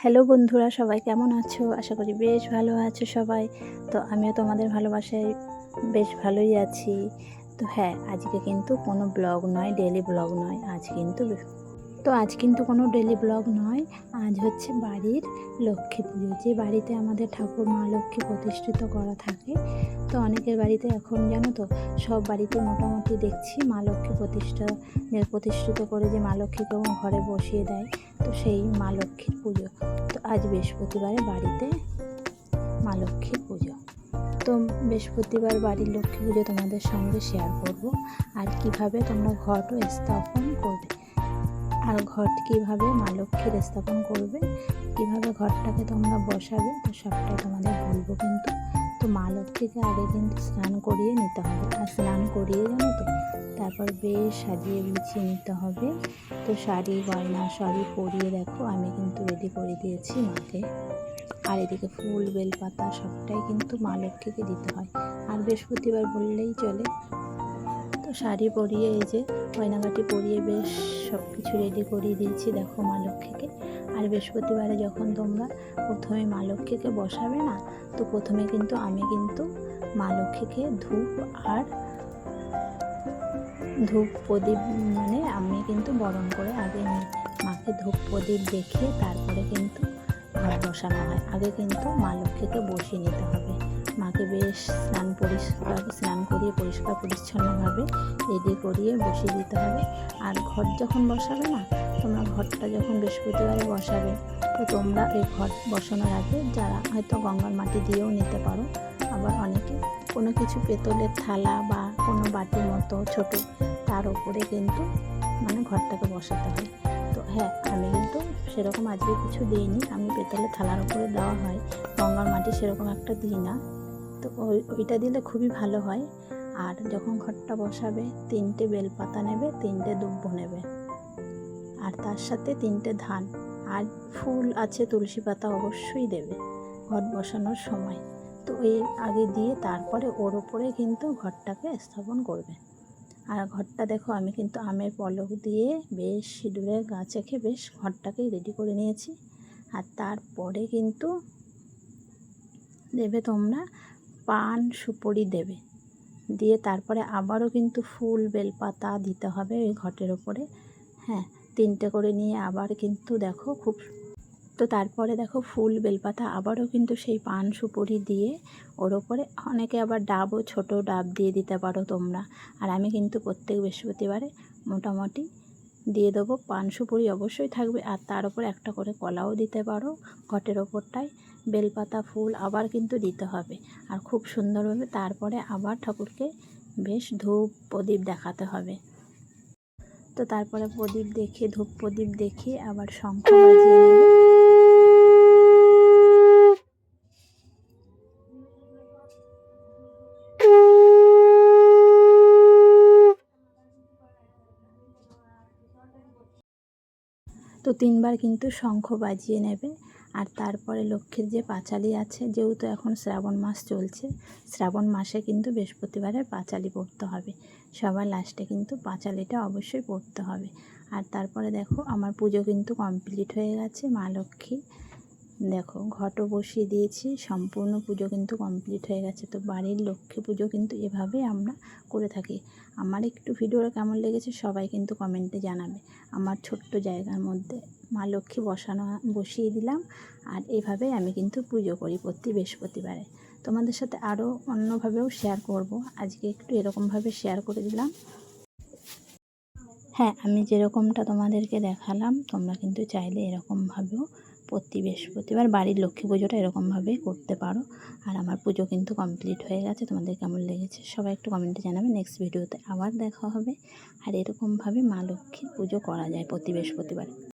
Hello বন্ধুরা, সবাই কেমন আছো? আশা করি বেশ ভালো আছো সবাই। তো আমিও তোমাদের ভালোবাসায় বেশ ভালোই আছি। তো হ্যাঁ, আজকে কিন্তু কোনো ব্লগ নয়, ডেলি ব্লগ নয়। আজ কিন্তু কোনো ডেলি ব্লগ নয়। আজ হচ্ছে বাড়ির লক্ষ্মী পুজো, যে বাড়িতে আমাদের ঠাকুর মা লক্ষ্মী প্রতিষ্ঠিত করা থাকে। তো অনেকের বাড়িতে এখন জানো তো, সব বাড়িতে মোটামুটি দেখছি মা লক্ষ্মী প্রতিষ্ঠিত করে যে মা লক্ষ্মীকে ঘরে বসিয়ে দেয়। তো সেই মা লক্ষ্মীর পুজো। তো আজ বৃহস্পতিবারে বাড়িতে মা লক্ষ্মীর পুজো। তো বৃহস্পতিবার বাড়ির লক্ষ্মী পুজো তোমাদের সঙ্গে শেয়ার করব, আর কিভাবে তোমরা ঘটও স্থাপন করবে, আর ঘট কীভাবে মা লক্ষ্মীর স্থাপন করবে, কীভাবে ঘরটাকে তোমরা বসাবে, তো সবটাই তোমাদের বলবো কিন্তু। তো মা লক্ষ্মীকে আগে কিন্তু স্নান করিয়ে নিতে হবে, আর স্নান করিয়ে জানো তো তারপর বেশ সাজিয়ে গুছিয়ে নিতে হবে। তো শাড়ি গয়না সবই পরিয়ে দেখো আমি কিন্তু রেডি করে দিয়েছি মাকে। আর এদিকে ফুল বেলপাতা সবটাই কিন্তু মা লক্ষ্মীকে দিতে হয়, আর বৃহস্পতিবার বললেই চলে। তো শাড়ি পরিয়ে এই যে গয়নাগাটি পরিয়ে বেশ সব কিছু রেডি করিয়ে দিয়েছি দেখো মা লক্ষ্মীকে। আর বৃহস্পতিবারে যখন তোমরা প্রথমে মা লক্ষ্মীকে বসাবে না, তো প্রথমে কিন্তু আমি মা লক্ষ্মীকে ধূপ প্রদীপ আমি কিন্তু বরণ করে আগে মাকে ধূপ প্রদীপ দেখিয়ে তারপরে কিন্তু ঘর বসানো হয়। আগে কিন্তু মা লক্ষ্মীকে বসিয়ে নিতে হবে। মাকে বেশ স্নান করিয়ে পরিষ্কার পরিচ্ছন্নভাবে রেডি করিয়ে বসিয়ে দিতে হবে। আর ঘর যখন বসাবে না, তোমরা ঘরটা যখন বৃহস্পতিবারে বসাবে, তো তোমরা এই ঘর বসানোর আগে যারা হয়তো গঙ্গার মাটি দিয়েও নিতে পারো, আবার অনেকে কোনো কিছু পেতলের থালা বা কোনো বাটির মতো ছোট, তার উপরে কিন্তু ঘরটাকে বসাতে হয়। তো হ্যাঁ, আমি কিন্তু সেরকম আজকে কিছু দিইনি, আমি পেতলের থালার উপরে দেওয়া হয়, গঙ্গার মাটি সেরকম একটা দিই না। তো ওইটা দিলে খুবই ভালো হয়। আর যখন ঘরটা বসাবে 3টে বেলপাতা নেবে, 3টে দুব্ব নেবে, আর তার সাথে 3টে ধান, আর ফুল আছে তুলসী পাতা অবশ্যই দেবে ঘর বসানোর সময়। তো এই আগে দিয়ে তারপরে ওর ওপরে কিন্তু ঘরটাকে স্থাপন করবে। আর ঘরটা দেখো আমি কিন্তু আমের পলক দিয়ে বেশ সিঁদুরের গাছ রেখে বেশ ঘরটাকে রেডি করে নিয়েছি। আর তারপরে কিন্তু দেবে তোমরা পান সুপারি দেবে, দিয়ে তারপরে আবারও কিন্তু ফুল বেলপাতা দিতে হবে ওই ঘটের ওপরে। হ্যাঁ, 3টে করে নিয়ে আবার কিন্তু দেখো তারপরে দেখো ফুল বেলপাতা আবারও কিন্তু সেই পান সুপারি দিয়ে ওর ওপরে, অনেকে আবার ডাবও ছোট ডাব দিয়ে দিতে পারো তোমরা। আর আমি কিন্তু প্রত্যেক বৃহস্পতিবারে মোটামুটি দিয়ে দেবো, পান সুপারি অবশ্যই থাকবে, আর তার উপর একটা করে কলাও দিতে পারো ঘটের ওপরটায়। বেলপাতা ফুল আবার কিন্তু দিতে হবে, আর খুব সুন্দরভাবে তারপরে আবার ঠাকুরকে বেশ ধূপ প্রদীপ দেখাতে হবে। তো তারপরে ধূপ প্রদীপ দেখিয়ে আবার শঙ্খ বাজিয়ে নেবে। তো 3বার কিন্তু শঙ্খ বাজিয়ে নেবে। আর তারপরে লক্ষ্মীর যে পাঁচালি আছে, যেহেতু এখন শ্রাবণ মাস চলছে, শ্রাবণ মাসে কিন্তু বৃহস্পতিবারের পাঁচালি পড়তে হবে, সবার লাস্টে কিন্তু পাঁচালিটা অবশ্যই পড়তে হবে। আর তারপরে দেখো আমার পুজো কিন্তু কমপ্লিট হয়ে গেছে। মা লক্ষ্মী দেখো ঘটও বসিয়ে দিয়েছি, সম্পূর্ণ পুজো কিন্তু কমপ্লিট হয়ে গেছে। তো বাড়ির লক্ষ্মী পুজো কিন্তু এভাবেই আমরা করে থাকি। আমার একটু ভিডিওটা কেমন লেগেছে সবাই কিন্তু কমেন্টে জানাবে। আমার ছোট্ট জায়গার মধ্যে মা লক্ষ্মী বসিয়ে দিলাম, আর এভাবেই আমি কিন্তু পুজো করি প্রতি বৃহস্পতিবারে। তোমাদের সাথে আরও অন্যভাবেও শেয়ার করব, আজকে একটু এরকমভাবে শেয়ার করে দিলাম। হ্যাঁ, আমি যেরকমটা তোমাদেরকে দেখালাম, তোমরা কিন্তু চাইলে এরকমভাবেও প্রতি বৃহস্পতিবার বাড়ির লক্ষ্মী পুজোটা এরকমভাবে করতে পারো। আর আমার পুজো কিন্তু কমপ্লিট হয়ে গেছে। তোমাদের কেমন লেগেছে সবাই একটু কমেন্টে জানাবে। নেক্সট ভিডিওতে আবার দেখা হবে। আর এরকমভাবে মা লক্ষ্মীর পুজো করা যায় প্রতি বৃহস্পতিবার।